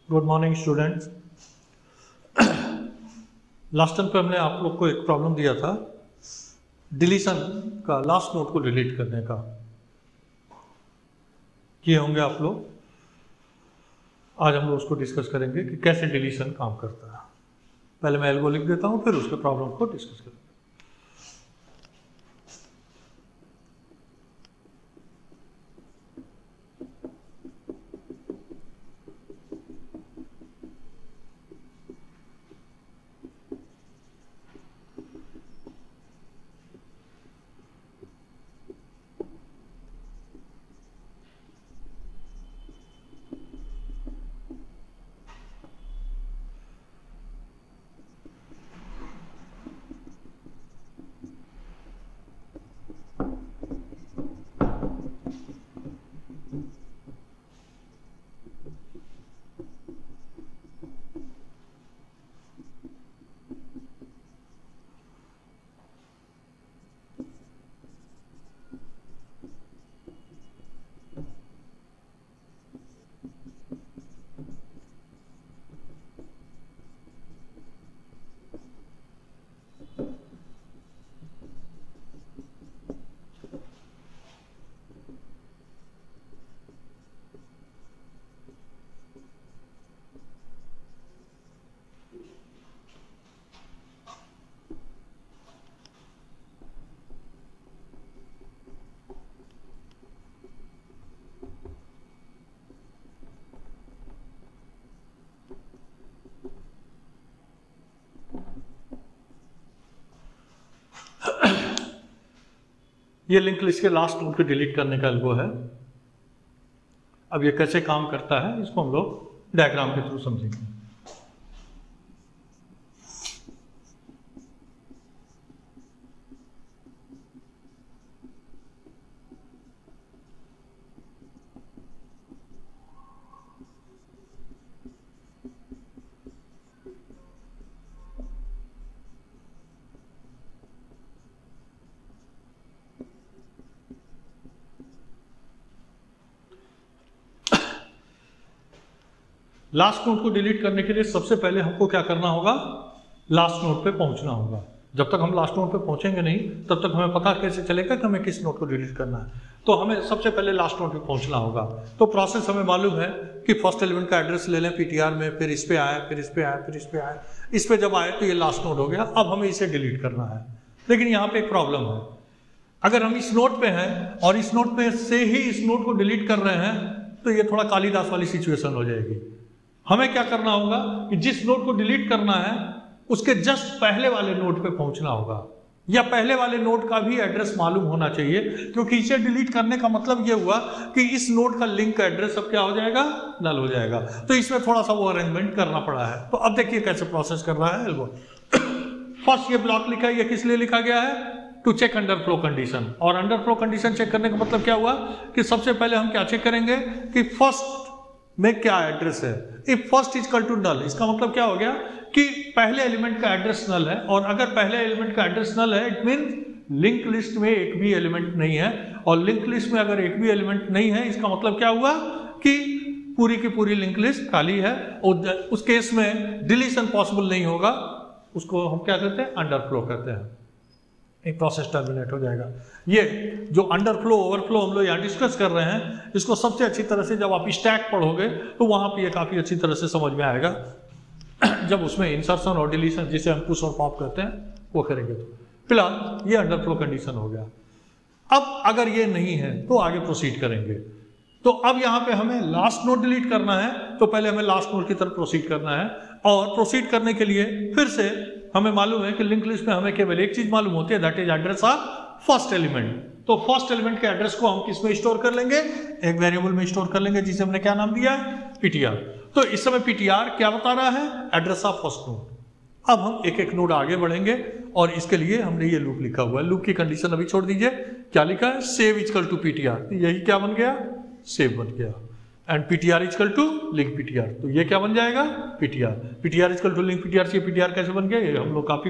Good morning students. Last time पे हमने आप लोग को एक प्रॉब्लम दिया था डिलीशन का, लास्ट नोड को डिलीट करने का। किए होंगे आप लोग। आज हम लोग उसको डिस्कस करेंगे कि कैसे डिलीशन काम करता है। पहले मैं एल्गो लिख देता हूँ, फिर उसके प्रॉब्लम को डिस्कस करेंगे। ये लिंक लिस्ट के लास्ट नोड को डिलीट करने का एल्गो है। अब ये कैसे काम करता है इसको हम लोग डायग्राम के थ्रू समझेंगे। लास्ट नोड को डिलीट करने के लिए सबसे पहले हमको क्या करना होगा, लास्ट नोड पे पहुंचना होगा। जब तक हम लास्ट नोड पे पहुंचेंगे नहीं तब तक हमें पता कैसे चलेगा कि हमें किस नोड को डिलीट करना है। तो हमें सबसे पहले लास्ट नोड पे पहुंचना होगा। तो प्रोसेस हमें मालूम है कि फर्स्ट एलिमेंट का एड्रेस ले लें पीटीआर में, फिर इस पे आए, फिर इस पे आए, फिर इस पे आए। इस पे जब आए तो ये लास्ट नोड हो गया। अब हमें इसे डिलीट करना है। लेकिन यहाँ पे एक प्रॉब्लम है। अगर हम इस नोड पे हैं और इस नोड पे से ही इस नोड को डिलीट कर रहे हैं तो ये थोड़ा कालिदास वाली सिचुएशन हो जाएगी। हमें क्या करना होगा कि जिस नोड को डिलीट करना है उसके जस्ट पहले वाले नोड पे पहुंचना होगा, या पहले वाले नोड का भी एड्रेस मालूम होना चाहिए, क्योंकि इसे डिलीट करने का मतलब यह हुआ कि इस नोड का लिंक का एड्रेस अब क्या हो जाएगा, नल हो जाएगा। तो इसमें थोड़ा सा वो अरेंजमेंट करना पड़ा है। तो अब देखिए कैसे प्रोसेस कर रहा है एल्गो। फर्स्ट ये ब्लॉक लिखा है, ये किस लिए लिखा गया है, to check underflow condition. और अंडर फ्लो कंडीशन चेक करने का मतलब क्या हुआ कि सबसे पहले हम क्या चेक करेंगे कि फर्स्ट में क्या एड्रेस है। If first is equal to null, इसका मतलब क्या हो गया कि पहले एलिमेंट का एड्रेस नल है। और अगर पहले एलिमेंट का एड्रेस नल है इट मीन लिंक लिस्ट में एक भी एलिमेंट नहीं है। और लिंक लिस्ट में अगर एक भी एलिमेंट नहीं है इसका मतलब क्या हुआ कि पूरी की पूरी लिंक लिस्ट खाली है। और उस केस में डिलीशन पॉसिबल नहीं होगा। उसको हम क्या कहते हैं, अंडरफ्लो कहते हैं। एक प्रोसेस टर्मिनेट हो जाएगा। ये जो अंडरफ्लो ओवरफ्लो हम लोग यहाँ डिस्कस कर रहे हैं, इसको सबसे अच्छी तरह से जब आप स्टैक पढ़ोगे तो वहां पे ये काफी अच्छी तरह से समझ में आएगा जब उसमें इंसर्शन और डिलीशन, जिसे हम पुश और पॉप कहते हैं, वो करेंगे। तो फिलहाल ये अंडरफ्लो कंडीशन हो गया। अब अगर ये नहीं है तो आगे प्रोसीड करेंगे। तो अब यहाँ पे हमें लास्ट नोड डिलीट करना है, तो पहले हमें लास्ट नोड की तरफ प्रोसीड करना है। और प्रोसीड करने के लिए फिर से हमें मालूम है कि लिंक लिस्ट में हमें केवल एक चीज मालूम होती है, that is address of first element. तो फर्स्ट एलिमेंट के एड्रेस को हम किस में स्टोर कर लेंगे, एक वेरिएबल में स्टोर कर लेंगे जिसे हमने क्या नाम दिया है, पीटीआर। तो इस समय पीटीआर क्या बता रहा है, एड्रेस ऑफ फर्स्ट नोड। अब हम एक एक नोड आगे बढ़ेंगे और इसके लिए हमने ये लूप लिखा हुआ है। लूप की कंडीशन अभी छोड़ दीजिए, क्या लिखा है, सेव इक्वल टू पीटीआर। यही क्या बन गया, सेव बन गया। And PTR equal to link PTR, तो ये क्या बन जाएगा, PTR. PTR equal to link PTR से पीटीआर कैसे बन गया, ये हम लोग काफी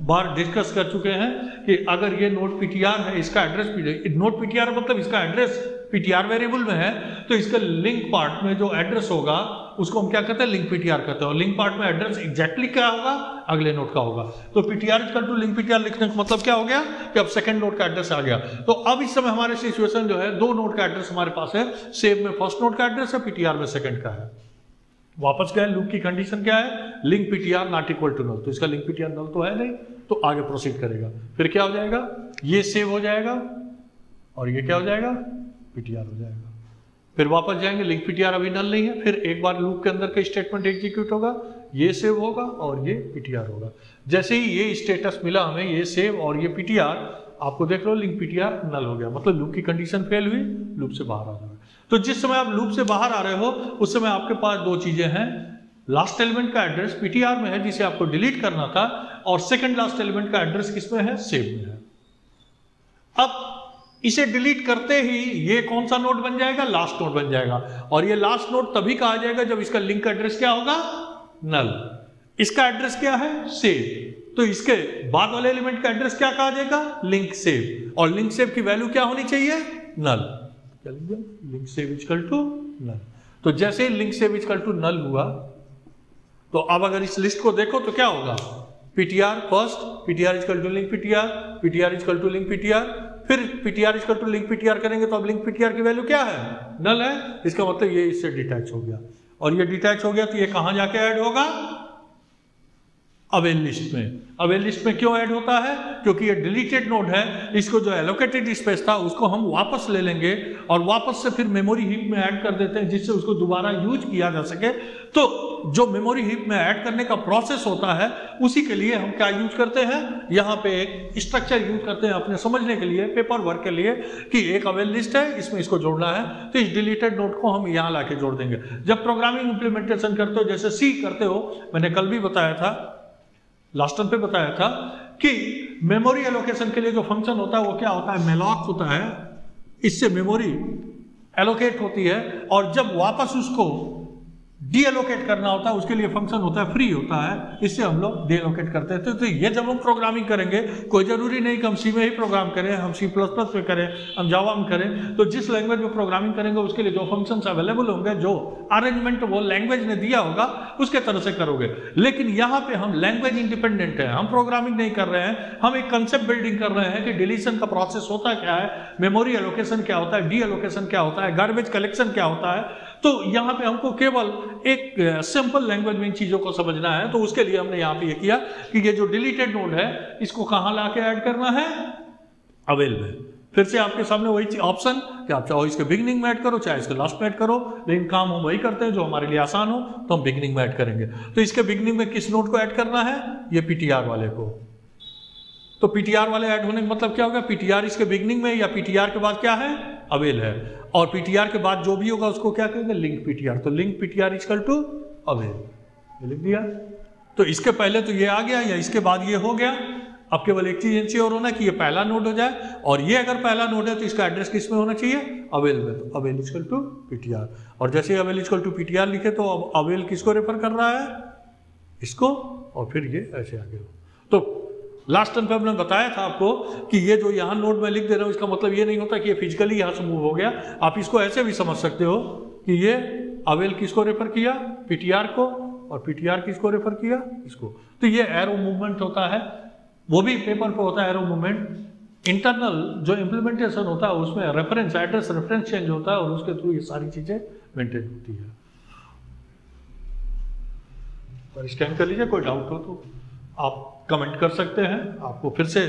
बार डिस्कस कर चुके हैं कि अगर ये नोड पीटीआर है, इसका एड्रेस नोड पीटीआर मतलब इसका एड्रेस पीटीआर वेरिएबल में है, तो इसका लिंक पार्ट में जो एड्रेस होगा उसको हम क्या कहते हैं, लिंक पीटीआर कहते हैं। और लिंक पार्ट में एड्रेस एग्जैक्टली क्या होगा, अगले नोड का होगा। तो PTR equal to link PTR लिखने का मतलब क्या हो गया कि अब सेकंड नोड का एड्रेस आ गया। तो अब इस समय हमारे सिचुएशन जो है, दो नोड का एड्रेस हमारे पास है, सेव में फर्स्ट नोड का एड्रेस है, पीटीआर में सेकंड का है। वापस गए, लूप की कंडीशन क्या है, link PTR not equal to null, तो इसका लिंक पीटीआर नल तो है नहीं, तो आगे प्रोसीड करेगा। फिर क्या हो जाएगा, ये सेव हो जाएगा और ये क्या हो जाएगा, पीटीआर हो जाएगा। फिर वापस जाएंगे, लिंक पीटीआर अभी नल नहीं है, फिर एक बार लूप के अंदर का स्टेटमेंट एग्जीक्यूट होगा, ये सेव होगा और ये पीटीआर होगा। जैसे ही ये स्टेटस मिला हमें, ये सेव और ये पीटीआर, आपको देख लो लिंक पीटीआर नल हो गया, मतलब लूप की कंडीशन फेल हुई, लूप से बाहर आ जाएगा। तो जिस समय आप लूप से बाहर आ रहे हो उस समय आपके पास दो चीजें हैं, लास्ट एलिमेंट का एड्रेस पीटीआर में है जिसे आपको डिलीट करना था, और सेकंड लास्ट एलिमेंट का एड्रेस किसमें है, सेव में है। अब इसे डिलीट करते ही ये कौन सा नोड बन जाएगा, लास्ट नोड बन जाएगा। और ये लास्ट नोड तभी कहा जाएगा जब इसका लिंक एड्रेस क्या होगा, नल। इसका एड्रेस क्या है, सेव, तो इसके बाद वाले एलिमेंट का एड्रेस क्या कहा जाएगा, लिंक सेव, और लिंक सेव की वैल्यू क्या होनी चाहिए, नल। क्या लिख दिया, link save equal to null. तो जैसे link save equal to null हुआ, तो अब अगर इस लिस्ट को देखो तो क्या होगा, PTR first, PTR equal to link PTR, PTR equal to link PTR, फिर PTR equal to link PTR करेंगे तो अब लिंक पीटीआर की वैल्यू क्या है, नल है। इसका मतलब ये इससे डिटैच हो गया, और ये डिटैच हो गया तो ये कहां जाके ऐड होगा, अवेल लिस्ट में। अवेल लिस्ट में क्यों ऐड होता है, क्योंकि ये डिलीटेड नोड है, इसको जो एलोकेटेड स्पेस था उसको हम वापस ले लेंगे और वापस से फिर मेमोरी हीप में ऐड कर देते हैं, जिससे उसको दोबारा यूज किया जा सके। तो जो मेमोरी हीप में ऐड करने का प्रोसेस होता है, उसी के लिए हम क्या यूज करते हैं, यहाँ पे एक स्ट्रक्चर यूज करते हैं अपने समझने के लिए, पेपर वर्क के लिए, कि एक अवेल लिस्ट है, इसमें इसको जोड़ना है, तो इस डिलीटेड नोड को हम यहाँ लाके जोड़ देंगे। जब प्रोग्रामिंग इंप्लीमेंटेशन करते हो, जैसे सी करते हो, मैंने कल भी बताया था, लास्ट टाइम पे बताया था कि मेमोरी एलोकेशन के लिए जो फंक्शन होता है वो क्या होता है, मेलॉक होता है। इससे मेमोरी एलोकेट होती है, और जब वापस उसको डी एलोकेट करना होता है उसके लिए फंक्शन होता है फ्री होता है, इससे हम लोग डी एलोकेट करते थे। तो ये जब हम प्रोग्रामिंग करेंगे, कोई जरूरी नहीं कि हम सी में ही प्रोग्राम करें, हम सी प्लस प्लस में करें, हम जावा में करें, तो जिस लैंग्वेज में प्रोग्रामिंग करेंगे उसके लिए जो फंक्शंस अवेलेबल होंगे, जो अरेंजमेंट वो लैंग्वेज ने दिया होगा उसके तरह से करोगे। लेकिन यहाँ पे हम लैंग्वेज इंडिपेंडेंट है, हम प्रोग्रामिंग नहीं कर रहे हैं, हम एक कंसेप्ट बिल्डिंग कर रहे हैं कि डिलीशन का प्रोसेस होता क्या है, मेमोरी एलोकेशन क्या होता है, डी एलोकेशन क्या होता है, गार्बेज कलेक्शन क्या होता है। तो यहाँ पे हमको केवल एक सिंपल लैंग्वेज में इन चीजों को समझना है, तो उसके लिए हमने यहाँ पे ये किया कि ये जो डिलीटेड नोड है इसको कहाँ लाके ऐड करना है, अवेल में। फिर से आपके सामने वही ऑप्शन कि आप चाहो इसके बिगिनिंग में ऐड करो, चाहे इसके लास्ट में ऐड करो, लेकिन काम हम वही करते हैं जो हमारे लिए आसान हो, तो हम बिगिनिंग में ऐड करेंगे। तो इसके बिगिनिंग में किस नोड को ऐड करना है, ये पीटीआर वाले को। तो पीटीआर वाले ऐड होने का मतलब क्या होगा, पीटीआर इसके बिगिनिंग में, या पीटीआर के बाद क्या है, अवेल है, और पीटीआर के बाद जो भी होगा उसको क्या कहेंगे, लिंक पीटीआर। तो link PTR equal to avail, ये लिख दिया। तो इसके पहले तो ये आ गया, या इसके बाद ये हो गया। अब केवल एक चीज इनसे और होना कि ये पहला नोड हो जाए, और ये अगर पहला नोड है तो इसका एड्रेस किस में होना चाहिए, अवेल में। तो अवेल इक्वल टू पीटीआर, और जैसे ही अवेल इक्वल टू पीटीआर लिखे तो अब अवेल किसको रेफर कर रहा है, इसको, और फिर ये ऐसे आगे हो। तो लास्ट टाइम पे हमने बताया था आपको कि ये जो यहाँ नोड में लिख दे रहा हूँ, इसका मतलब ये नहीं होता कि ये फिजिकली यहाँ से मूव हो गया। आप इसको ऐसे भी समझ सकते हो कि ये अवेल किसको रेफर किया, पीटीआर को, और पीटीआर किसको रेफर किया, इसको। तो ये एरो मूवमेंट होता है, वो भी पेपर पे होता है एरो मूवमेंट। इंटरनल जो इम्प्लीमेंटेशन होता है उसमें रेफरेंस एड्रेस रेफरेंस चेंज होता है, और उसके थ्रू ये सारी चीजें मेंटेन होती है। पर स्कैन कर लीजिए, कोई डाउट हो तो आप कमेंट कर सकते हैं। आपको फिर से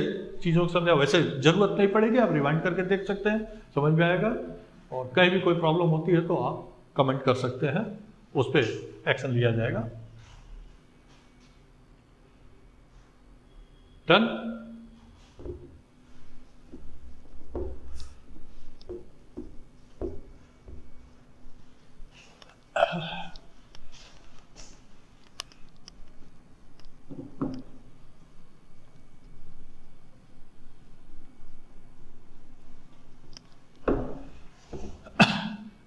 चीज़ों को समझा, वैसे जरूरत नहीं पड़ेगी, आप रिवाइंड करके देख सकते हैं, समझ में आएगा। और कहीं भी कोई प्रॉब्लम होती है तो आप कमेंट कर सकते हैं, उस पर एक्शन लिया जाएगा। डन।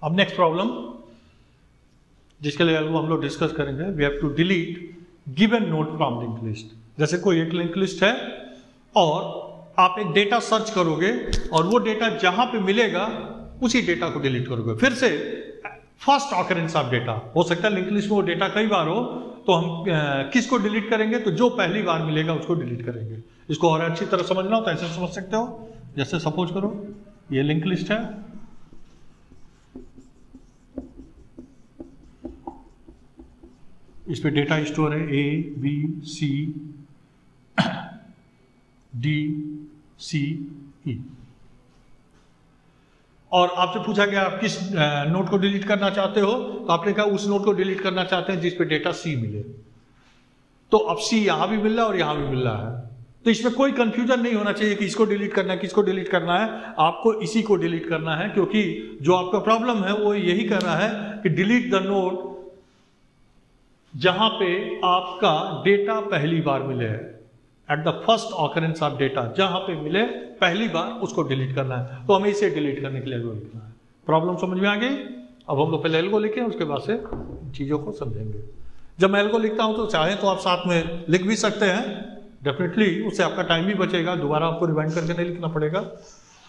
अब नेक्स्ट प्रॉब्लम जिसके लिए हम लोग डिस्कस करेंगे, we have to delete given node from link list. जैसे कोई एक लिंक लिस्ट है और आप एक डेटा सर्च करोगे और वो डेटा जहां पे मिलेगा उसी डेटा को डिलीट करोगे। फिर से फर्स्ट ऑकरेंस ऑफ डेटा, हो सकता है लिंक लिस्ट में वो डेटा कई बार हो, तो हम किसको डिलीट करेंगे, तो जो पहली बार मिलेगा उसको डिलीट करेंगे। इसको और अच्छी तरह समझना हो तो ऐसे समझ सकते हो, जैसे सपोज करो ये लिंक लिस्ट है, इस पे डेटा स्टोर है A B C D C E, और आपसे पूछा गया आप किस नोड को डिलीट करना चाहते हो, तो आपने कहा उस नोड को डिलीट करना चाहते हैं जिस पे डेटा C मिले। तो अब C यहां भी मिल रहा है और यहां भी मिल रहा है, तो इसमें कोई कंफ्यूजन नहीं होना चाहिए कि इसको डिलीट करना है, किसको डिलीट करना है। आपको इसी को डिलीट करना है, क्योंकि जो आपका प्रॉब्लम है वो यही कर रहा है कि डिलीट द नोड जहां पे आपका डेटा पहली बार मिले है, at the first occurrence of data, जहां पे मिले पहली बार उसको डिलीट करना है। तो हमें इसे डिलीट करने के लिए एल्गो लिखना है। प्रॉब्लम समझ में आ गई? अब हम लोग पहले एल्गो लिखें, उसके बाद से चीजों को समझेंगे। जब मैं एल्गो लिखता हूं तो चाहे तो आप साथ में लिख भी सकते हैं, डेफिनेटली उससे आपका टाइम भी बचेगा, दोबारा आपको रिवाइंड करके नहीं लिखना पड़ेगा।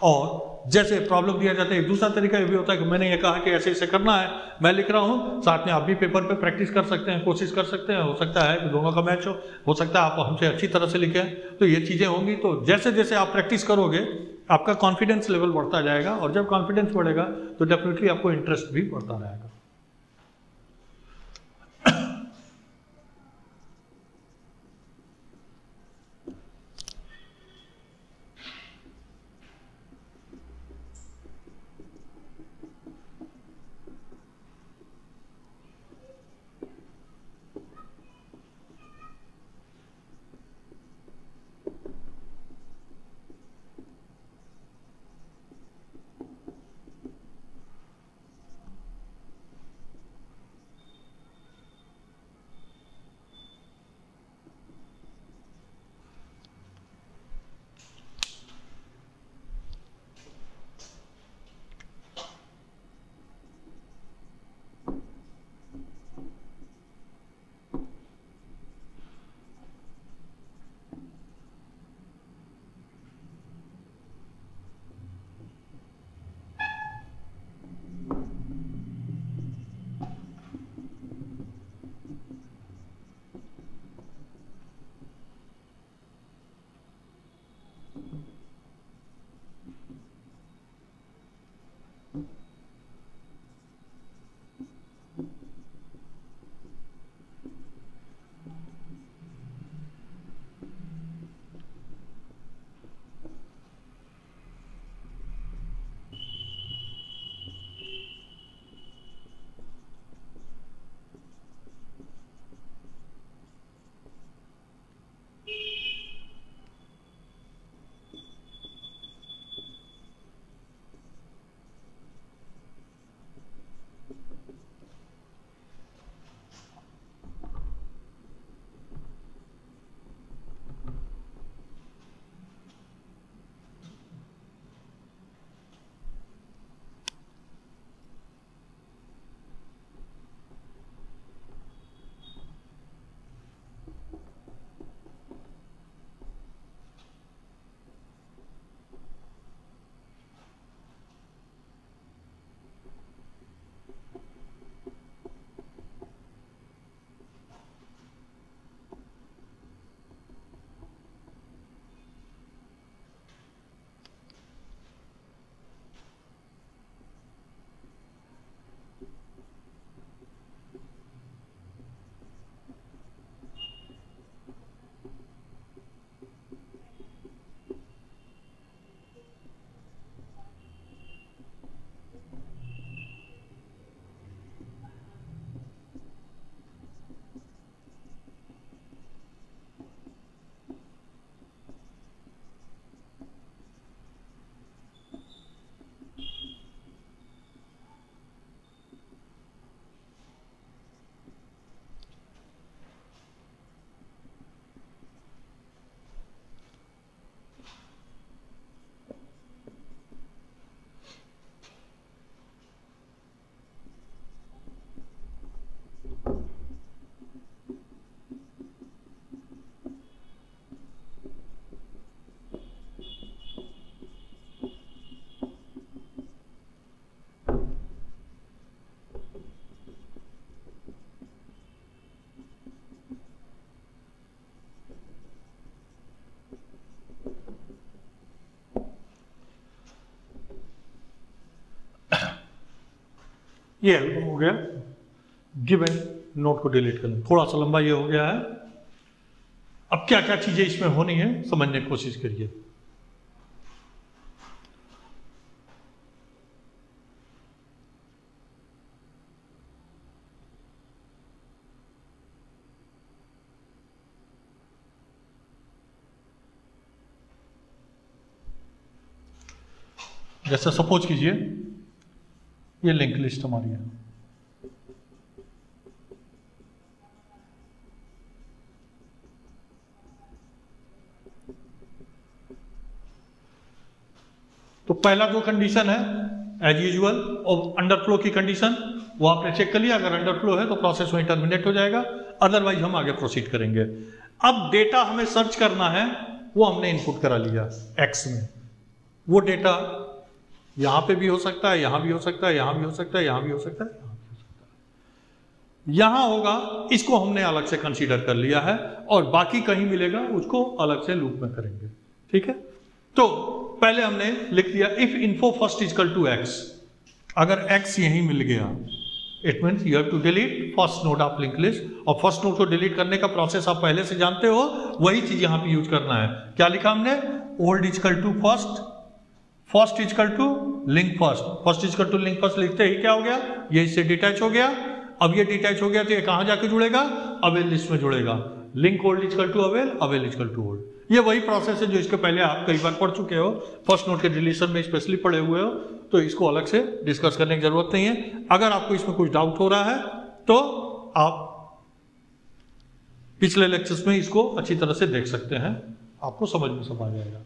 और जैसे प्रॉब्लम दिया जाता है, एक दूसरा तरीका ये भी होता है कि मैंने ये कहा कि ऐसे ऐसे करना है, मैं लिख रहा हूँ, साथ में आप भी पेपर पे प्रैक्टिस कर सकते हैं, कोशिश कर सकते हैं। हो सकता है कि दोनों का मैच हो सकता है आप हमसे अच्छी तरह से लिखें। तो ये चीज़ें होंगी, तो जैसे जैसे आप प्रैक्टिस करोगे आपका कॉन्फिडेंस लेवल बढ़ता जाएगा, और जब कॉन्फिडेंस बढ़ेगा तो डेफिनेटली आपको इंटरेस्ट भी बढ़ता रहेगा। ये हो गया गिवन नोड को डिलीट करना। थोड़ा सा लंबा ये हो गया है। अब क्या क्या चीजें इसमें होनी है समझने की कोशिश करिए। जैसे सपोज कीजिए ये लिंक लिस्ट हमारी है, तो पहला जो कंडीशन है एज यूजुअल और अंडरफ्लो की कंडीशन वो आपने चेक कर लिया। अगर अंडरफ्लो है तो प्रोसेस वहीं टर्मिनेट हो जाएगा, अदरवाइज हम आगे प्रोसीड करेंगे। अब डेटा हमें सर्च करना है, वो हमने इनपुट करा लिया एक्स में। वो डेटा यहां पे भी हो सकता है, यहां भी हो सकता है, यहां भी हो सकता है, यहां भी हो सकता है, यहां भी हो सकता है। यहां होगा इसको हमने अलग से कंसीडर कर लिया है, और बाकी कहीं मिलेगा उसको अलग से लूप में करेंगे। ठीक है, तो पहले हमने लिख दिया if info first is equal to X. अगर एक्स यहीं मिल गया it means you have to delete first node of link list, और फर्स्ट नोड को डिलीट करने का प्रोसेस आप पहले से जानते हो, वही चीज यहां पे यूज करना है। क्या लिखा हमने? Old is equal to first, first is equal to link first. First is equal to link first लिखते ही क्या हो गया, ये इससे डिटैच हो गया। अब ये डिटैच हो गया तो ये कहां जाके जुड़ेगा? अवेल लिस्ट में जुड़ेगा। Link old is equal to avail, avail is equal to old. ये वही प्रोसेस है जो इसके पहले आप कई बार पढ़ चुके हो, फर्स्ट नोड के डिलीशन में स्पेशली पढ़े हुए हो, तो इसको अलग से डिस्कस करने की जरूरत नहीं है। अगर आपको इसमें कुछ डाउट हो रहा है तो आप पिछले लेक्चर्स में इसको अच्छी तरह से देख सकते हैं, आपको समझ में सब आ जाएगा।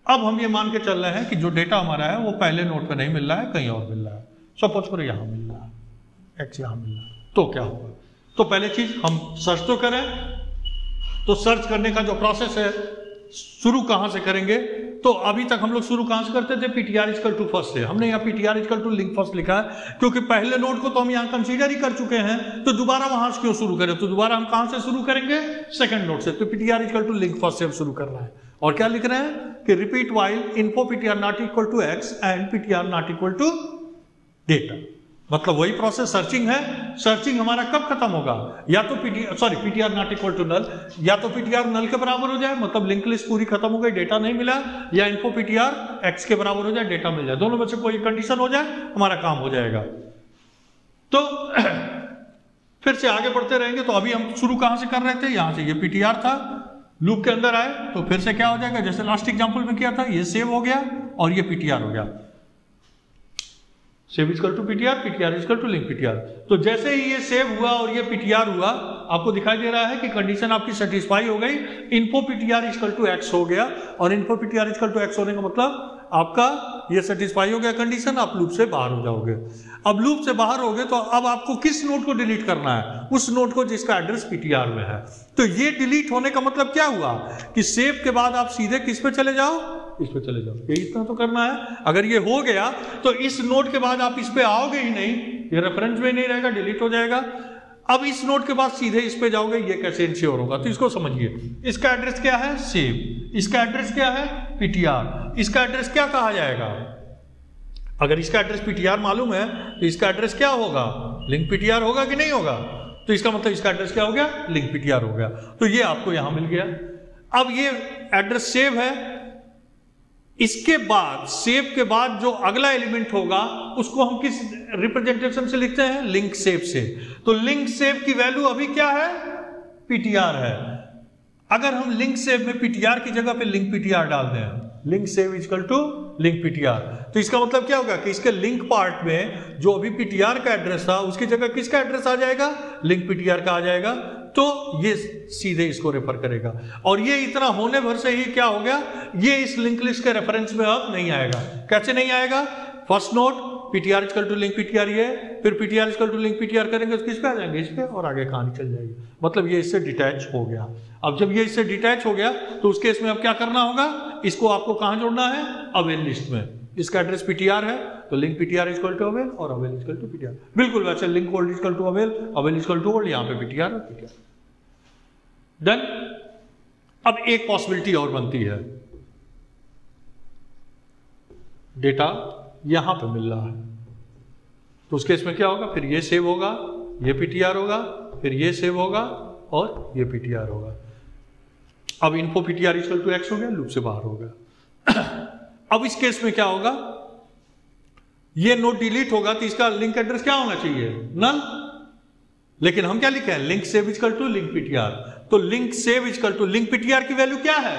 अब हम ये मान के चल रहे हैं कि जो डेटा हमारा है वो पहले नोड पे नहीं मिल रहा है, कहीं और मिल रहा है। सपोज करो यहां मिल रहा है, एक्स यहां मिल रहा है, तो क्या होगा? तो पहले चीज हम सर्च तो करें। तो सर्च करने का जो प्रोसेस है शुरू कहां से करेंगे? तो अभी तक हम लोग शुरू कहां से करते थे? पीटीआर इजकल टू फर्स्ट से। हमने यहाँ PTR is equal to link first लिखा है क्योंकि पहले नोड को तो हम यहाँ कंसीडर ही कर चुके हैं, तो दोबारा वहां से क्यों शुरू करें? तो दोबारा हम कहां से शुरू करेंगे? सेकंड नोड से। तो PTR is equal to link first से हम शुरू कर रहे हैं। और क्या लिख रहे हैं कि repeat while info PTR not equal to X and PTR not equal to data. मतलब वही प्रोसेस सर्चिंग है। सर्चिंग हमारा कब खत्म होगा? या तो PTR not equal to null, या तो पीटीआर नल के बराबर हो जाए, मतलब लिंक लिस्ट पूरी खत्म हो गई, डेटा नहीं मिला, या इन्फो पीटीआर एक्स के बराबर हो जाए, डेटा मिल जाए। दोनों में से कोई कंडीशन हो जाए, हमारा काम हो जाएगा। तो फिर से आगे बढ़ते रहेंगे। तो अभी हम शुरू कहां से कर रहे थे? यहां से। ये पीटीआर था, लूप के अंदर आए तो फिर से क्या हो जाएगा? जैसे लास्ट एग्जांपल में किया था, ये सेव हो गया और ये पीटीआर हो गया। Save is equal to PTR, PTR is equal to link PTR. तो जैसे ही ये सेव हुआ और ये पीटीआर हुआ, आपको दिखाई दे रहा है कि कंडीशन आपकी सेटिस्फाई हो गई। Info PTR is equal to X हो गया, और info PTR is equal to X होने का मतलब आपका ये सेटिस्फाई हो गया कंडीशन, आप लूप से बाहर हो जाओगे। अब लूप से बाहर हो गए तो अब आपको किस नोड को डिलीट करना है? उस नोड को जिसका एड्रेस पीटीआर में है। तो ये डिलीट होने का मतलब क्या हुआ कि सेव के बाद आप सीधे किस पे चले जाओ? इस पे चले जाओ। ये इतना तो करना है। अगर ये हो गया तो इस नोड के बाद आप इस पे आओगे ही नहीं, ये रेफरेंस में नहीं रहेगा, डिलीट हो जाएगा। अब इस नोड के बाद सीधे इस पे जाओगे, ये कैसे इंश्योर होगा? तो इसको समझिए। इसका एड्रेस क्या है? सेव। इसका एड्रेस क्या है? पीटीआर। इसका एड्रेस क्या कहा जाएगा? अगर इसका एड्रेस पीटीआर मालूम है तो इसका एड्रेस क्या होगा? लिंक पीटीआर होगा कि नहीं होगा? तो इसका मतलब इसका एड्रेस क्या हो गया? लिंक पीटीआर हो गया। तो ये आपको यहां मिल गया। अब ये एड्रेस सेव है। इसके बाद सेव के बाद जो अगला एलिमेंट होगा उसको हम किस रिप्रेजेंटेशन से लिखते हैं? लिंक सेव से। तो लिंक सेव की वैल्यू अभी क्या है? पीटीआर है। अगर हम लिंक सेव में पीटीआर की जगह पे लिंक पीटीआर डाल दें, link save equal to link PTR, तो इसका मतलब क्या होगा कि इसके लिंक पार्ट में जो अभी पीटीआर का एड्रेस था उसकी जगह किसका एड्रेस आ जाएगा? लिंक पीटीआर का आ जाएगा। तो ये सीधे इसको रेफर करेगा। और ये इतना होने भर से ही क्या हो गया? ये इस लिंक लिस्ट के रेफरेंस में अब नहीं आएगा। कैसे नहीं आएगा? First node PTR equal to link PTR, ये फिर PTR equal to link PTR करेंगे तो किस पे आ जाएंगे? इस पे, और आगे कहानी चल जाएगी। मतलब ये इससे डिटैच हो गया। अब जब ये इससे डिटैच हो गया तो उस केस में अब क्या करना होगा? इसको आपको कहां जोड़ना है? अवेल लिस्ट में। इसका एड्रेस पीटीआर है तो link PTR equal to avail और अवेल इक्वल टू पीटीआर। बिल्कुल वैसे link old equal to avail, avail equal to old, यहां पे पीटीआर और पीटीआर। डन। अब एक पॉसिबिलिटी और बनती है, डेटा यहां पे मिल रहा है तो उस केस में क्या होगा, फिर ये सेव होगा, ये पीटीआर होगा, फिर ये सेव होगा और ये पीटीआर होगा। अब info PTR equal to X हो गया, लूप से बाहर हो गया। अब इस केस में क्या होगा, ये नोड डिलीट होगा तो इसका लिंक एड्रेस क्या होना चाहिए, नल। लेकिन हम क्या लिखे हैं, link save equal to link PTR. तो link save equal to link PTR की वैल्यू क्या है,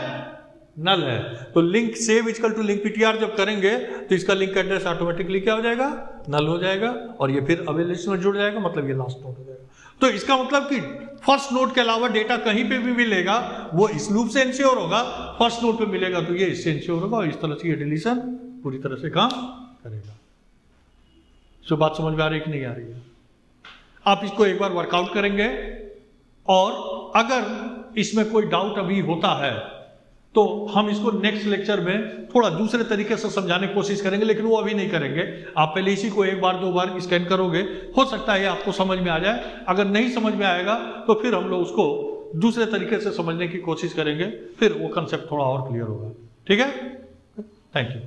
नल है। तो link save equal to link PTR जब करेंगे तो इसका लिंक एड्रेस ऑटोमेटिकली क्या हो जाएगा, नल हो जाएगा, और ये फिर अवे लिस्ट में जुड़ जाएगा, मतलब ये लास्ट नोड हो जाएगा। तो इसका मतलब कि फर्स्ट नोड के अलावा डेटा कहीं पे भी मिलेगा वो इस लूप से इंश्योर होगा, फर्स्ट नोड पे मिलेगा तो ये इससे इंश्योर होगा, और इस तरह से ये डिलीशन पूरी तरह से काम करेगा। सो बात समझ में आ रही है कि नहीं आ रही है? आप इसको एक बार वर्कआउट करेंगे, और अगर इसमें कोई डाउट अभी होता है तो हम इसको नेक्स्ट लेक्चर में थोड़ा दूसरे तरीके से समझाने की कोशिश करेंगे, लेकिन वो अभी नहीं करेंगे। आप पहले इसी को एक बार दो बार स्कैन करोगे, हो सकता है आपको समझ में आ जाए। अगर नहीं समझ में आएगा तो फिर हम लोग उसको दूसरे तरीके से समझने की कोशिश करेंगे, फिर वो कंसेप्ट थोड़ा और क्लियर होगा। ठीक है, थैंक यू।